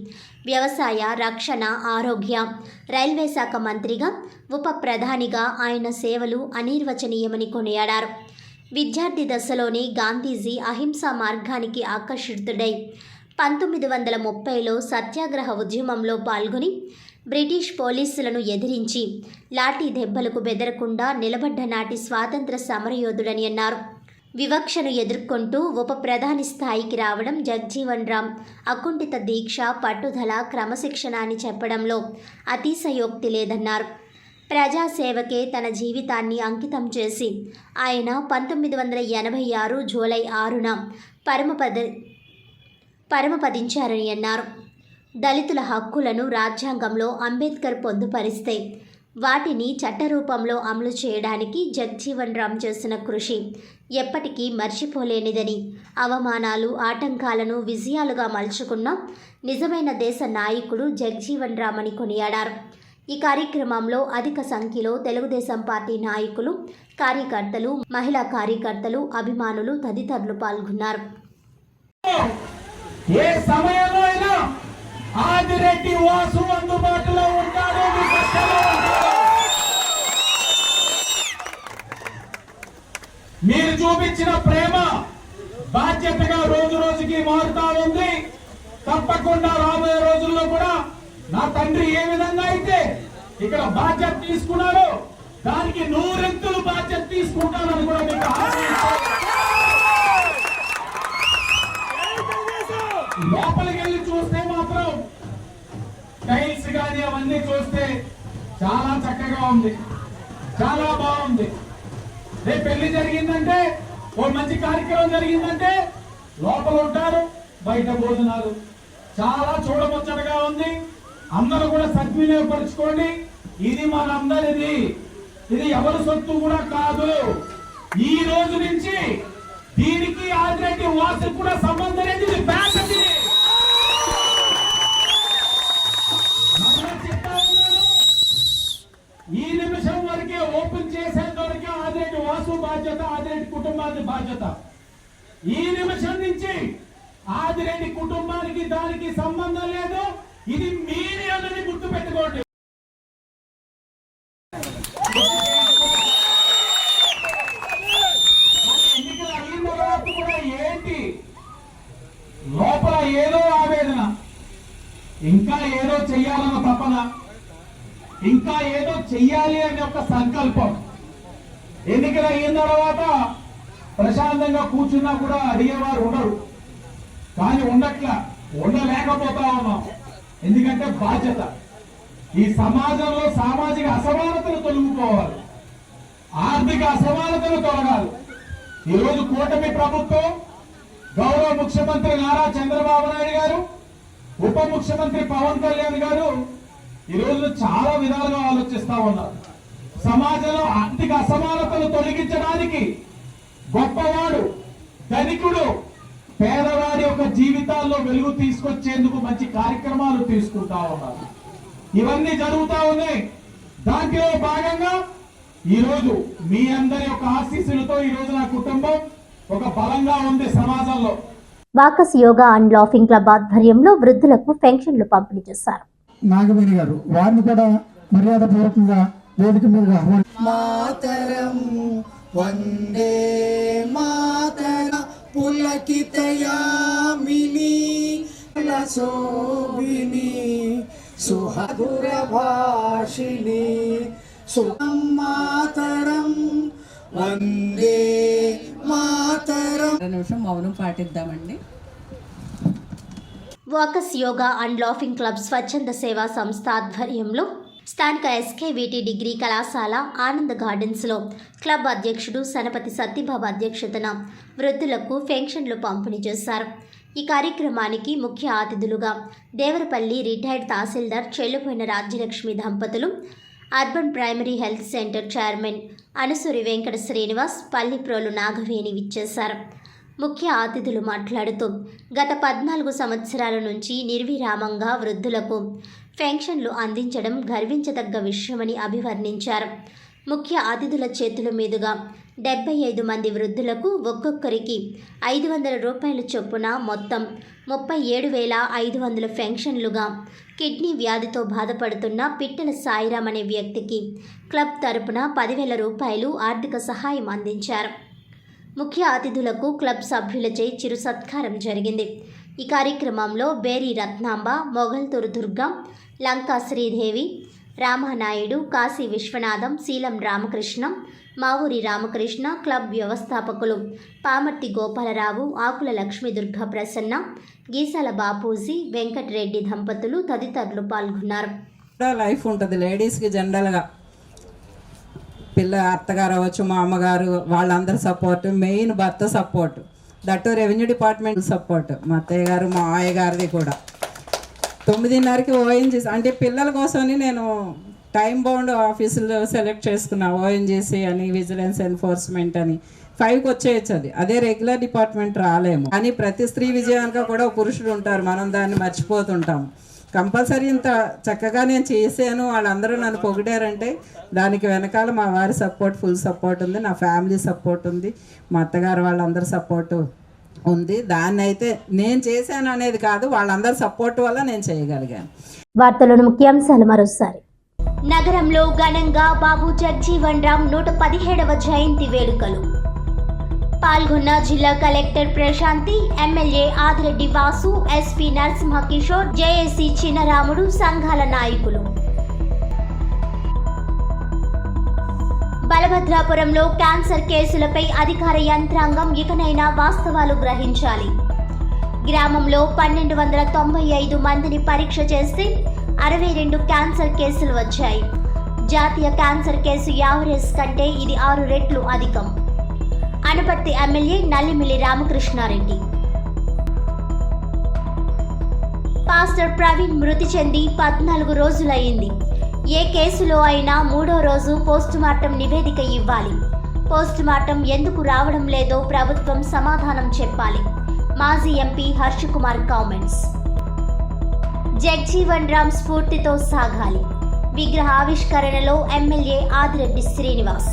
వ్యవసాయ, రక్షణ, ఆరోగ్య, రైల్వే శాఖ మంత్రిగా, ఉప ప్రధానిగా ఆయన సేవలు అనిర్వచనీయమని కొనియాడారు. విద్యార్థి దశలోనే గాంధీజీ అహింసా మార్గానికి ఆకర్షితుడై 1930లో సత్యాగ్రహ ఉద్యమంలో పాల్గొని బ్రిటిష్ పోలీసులను ఎదిరించి లాఠీ దెబ్బలకు బెదరకుండా నిలబడ్డ నాటి స్వాతంత్ర సమరయోధుడని అన్నారు. వివక్షను ఎదుర్కొంటూ ఉప ప్రధాని స్థాయికి రావడం జగజీవన్ రామ్ అకుంఠిత దీక్ష, పట్టుదల, క్రమశిక్షణ అని చెప్పడంలో అతిశయోక్తి లేదన్నారు. ప్రజాసేవకే తన జీవితాన్ని అంకితం చేసి ఆయన 1986 జూలై 6న పరమపదించారని అన్నారు. దళితుల హక్కులను రాజ్యాంగంలో అంబేద్కర్ పొందుపరిస్తే వాటిని చట్టరూపంలో అమలు చేయడానికి జగజీవన్ రామ్ చేసిన కృషి ఎప్పటికీ మర్చిపోలేనిదని, అవమానాలు, ఆటంకాలను విజయాలుగా మలుచుకున్న నిజమైన దేశ నాయకుడు జగజీవన్ రామ్ అని కొనియాడారు. ఈ కార్యక్రమంలో అధిక సంఖ్యలో తెలుగుదేశం పార్టీ నాయకులు, కార్యకర్తలు, మహిళా కార్యకర్తలు, అభిమానులు తదితరులు పాల్గొన్నారు. ఏ సమయంలో అయినా ఆదిరెడ్డి వాసు అందుబాటులో ఉంటాడు. మీరు చూపించిన ప్రేమ బాధ్యతగా రోజు రోజుకి మారుతా ఉంది. తప్పకుండా రాబోయే రోజుల్లో కూడా నా తండ్రి ఏ విధంగా అయితే ఇక్కడ బాధ్యత తీసుకున్నాడో దానికి 100 రెట్లు బాధ్యత తీసుకుంటానని కూడా మీకు లోపలికి వెళ్ళి చూస్తే మాత్రం టైల్స్ కానీ అవన్నీ చూస్తే చాలా చక్కగా ఉంది, చాలా బాగుంది. రేపు పెళ్లి జరిగిందంటే, ఓ మంచి కార్యక్రమం జరిగిందంటే లోపల ఉంటారు, బయట భోజనాలు. చాలా చూడముచ్చటగా ఉంది. అందరూ కూడా సద్వినియోగపరచుకోండి. ఇది మనందరిది, ఇది ఎవరి సొత్తు కూడా కాదు. ఈ రోజు నుంచి దీనికి ఆదిరెడ్డి వాసుకు కూడా సంబంధం లేదు. ఇది బాధ్యత. ఈ నిమిషం నుంచి ఆదిరెడ్డి కుటుంబానికి దానికి సంబంధం లేదు. ఇది మీరే అన్నది గుర్తు పెట్టుకోండి. ఎన్నికలు అయిన తర్వాత కూడా ఏంటి లోపల ఏదో ఆవేదన, ఇంకా ఏదో చెయ్యాలన్న తపన, ఇంకా ఏదో చెయ్యాలి అనే ఒక సంకల్పం. ఎన్నికలు అయిన తర్వాత ప్రశాంతంగా కూర్చున్నా కూడా అడిగేవారు ఉండరు. కానీ ఉండలేకపోతా ఉన్నాం. ఎందుకంటే బాధ్యత. ఈ సమాజంలో సామాజిక అసమానతలు తొలగిపోవాలి, ఆర్థిక అసమానతలు తొలగాలి. ఈరోజు కూటమి ప్రభుత్వం, గౌరవ ముఖ్యమంత్రి నారా చంద్రబాబు నాయుడు గారు, ఉప ముఖ్యమంత్రి పవన్ కళ్యాణ్ గారు ఈరోజు చాలా విధాలుగా ఆలోచిస్తా ఉన్నారు. సమాజంలో ఆర్థిక అసమానతలు తొలగించడానికి గొప్పవాడు, ధనికుడు, పేదవాడి యొక్క జీవితాల్లో వెలుగు తీసుకొచ్చేందుకు మంచి కార్యక్రమాలు తీసుకుంటా ఉన్నారు. ఇవన్నీ జరుగుతా ఉన్నాయి. దాంట్లో భాగంగా ఈరోజు మీ అందరి యొక్క ఆశీస్సులతో ఈరోజు నా కుటుంబం ఒక బలంగా ఉంది సమాజంలో. వాకస్ యోగా అండ్ లాఫింగ్ క్లబ్ ఆధ్వర్యంలో వృద్ధులకు పెన్షన్లు పంపిణీ చేశారు. నాగవేణి గారు వారిని కూడా మర్యాదపూర్వకంగా వేదిక మీద మాతరం వందే మాతర పులకితయామిని శోభిని సుహదుర భాషిని మాతరం వందే మాతరం. నిమిషం మౌనం పాటిద్దామండి. Walkers yoga and laughing club స్వచ్ఛంద సేవా సంస్థ ఆధ్వర్యంలో స్థానిక ఎస్కేవిటి డిగ్రీ కళాశాల ఆనంద్ గార్డెన్స్లో క్లబ్ అధ్యక్షుడు సనపతి సత్యబాబు అధ్యక్షతన వృద్ధులకు పెన్షన్లు పంపిణీ చేశారు. ఈ కార్యక్రమానికి ముఖ్య అతిథులుగా దేవరపల్లి రిటైర్డ్ తహసీల్దార్ చెల్లుపోయిన రాజ్యలక్ష్మి దంపతులు, urban primary health centre chairman Anusuri Venkata Srinivas, Palliprolu Nagaveni విచ్చేశారు. ముఖ్య అతిథులు మాట్లాడుతూ గత 14 సంవత్సరాల నుంచి నిర్విరామంగా వృద్ధులకు పెన్షన్లు అందించడం గర్వించదగ్గ విషయమని అభివర్ణించారు. ముఖ్య అతిథుల చేతుల మీదుగా 75 మంది వృద్ధులకు ఒక్కొక్కరికి 500 రూపాయల చొప్పున మొత్తం 37,500 పెన్షన్లుగా కిడ్నీ వ్యాధితో బాధపడుతున్న పిట్టల సాయిరాం అనే వ్యక్తికి క్లబ్ తరపున 10,000 రూపాయలు ఆర్థిక సహాయం అందించారు. ముఖ్య అతిథులకు క్లబ్ సభ్యులచే చిరు సత్కారం జరిగింది. ఈ కార్యక్రమంలో బేరీ రత్నాంబ, మొగల్తూరు దుర్గా, లంకా శ్రీదేవి, రామానాయుడు, కాశీ విశ్వనాథం, శీలం రామకృష్ణ, మావూరి రామకృష్ణ, క్లబ్ వ్యవస్థాపకులు పామర్తి గోపాలరావు, ఆకుల లక్ష్మీ దుర్గా ప్రసన్న, గీసాల బాపూజీ, వెంకటరెడ్డి దంపతులు తదితరులు పాల్గొన్నారు. లైఫ్ ఉంటుంది లేడీస్కి జనరల్గా. పిల్ల అత్తగారు అవ్వచ్చు, మా అమ్మగారు, వాళ్ళందరి సపోర్ట్, మెయిన్ భర్త support, that revenue department support, మా అత్తయ్య గారు, మా ఆయ గారిది కూడా. 9:30కి ఓఎన్జీసీ అంటే పిల్లల కోసమని నేను టైం బౌండ్ ఆఫీసులు సెలెక్ట్ చేసుకున్నా. ఓఎన్జీసీ అని, విజిలెన్స్ ఎన్ఫోర్స్మెంట్ అని 5కి వచ్చేయచ్చు. అదే రెగ్యులర్ డిపార్ట్మెంట్ రాలేము. కానీ ప్రతి స్త్రీ విజయానికి కూడా పురుషుడు ఉంటారు, మనం దాన్ని మర్చిపోతుంటాం. కంపల్సరీ ఇంత చక్కగా నేను చేశాను, వాళ్ళందరూ నన్ను పొగిడారంటే దానికి వెనకాల మా వారి సపోర్ట్, ఫుల్ సపోర్ట్ ఉంది, నా ఫ్యామిలీ సపోర్ట్ ఉంది, మా అత్తగారు వాళ్ళందరి సపోర్టు ఉంది. దాన్ని అయితే నేను చేశాను అనేది కాదు, వాళ్ళందరి సపోర్ట్ వల్ల నేను చేయగలిగాను. వార్తలోని ముఖ్యాంశాలు మరోసారి. నగరంలో ఘనంగా బాబు జగ్జీవన్ రామ్ 117వ జయంతి వేడుకలు. పాల్గొన్న జిల్లా collector Prashanti, MLA Adireddy Vasu, SP Narasimha Kishore, JAC Chinnaramudu, సంఘాల నాయకులు. బలభద్రాపురంలో క్యాన్సర్ కేసులపై అధికార యంత్రాంగం ఇకనైనా వాస్తవాలు గ్రహించాలి. గ్రామంలో 1295 మందిని పరీక్ష చేస్తే 62 క్యాన్సర్ కేసులు వచ్చాయి. జాతీయ క్యాన్సర్ కేసు యావరేజ్ కంటే ఇది 6 రెట్లు అధికం. అనపర్తి ఎమ్మెల్యే నల్లిమిల్లి రామకృష్ణారెడ్డి. పాస్టర్ ప్రవీణ్ మృతి చెంది 14 రోజులయ్యింది. ఏ కేసులో అయినా 3వ రోజు పోస్టుమార్టం నివేదిక ఇవ్వాలి. పోస్టుమార్టం ఎందుకు రావడం లేదో ప్రభుత్వం సమాధానం చెప్పాలి. మాజీ ఎంపీ హర్ష కుమార్ కామెంట్స్. జగ్జీవన్ రామ్ స్ఫూర్తితో సాగాలి. విగ్రహ ఆవిష్కరణలో ఎమ్మెల్యే ఆదిరెడ్డి శ్రీనివాస్.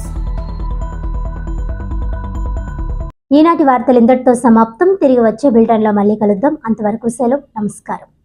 ఈనాటి వార్తలు ఇంతటితో సమాప్తం. తిరిగి వచ్చే బులెటిన్లో మళ్ళీ కలుద్దాం. అంతవరకు సెలవు. నమస్కారం.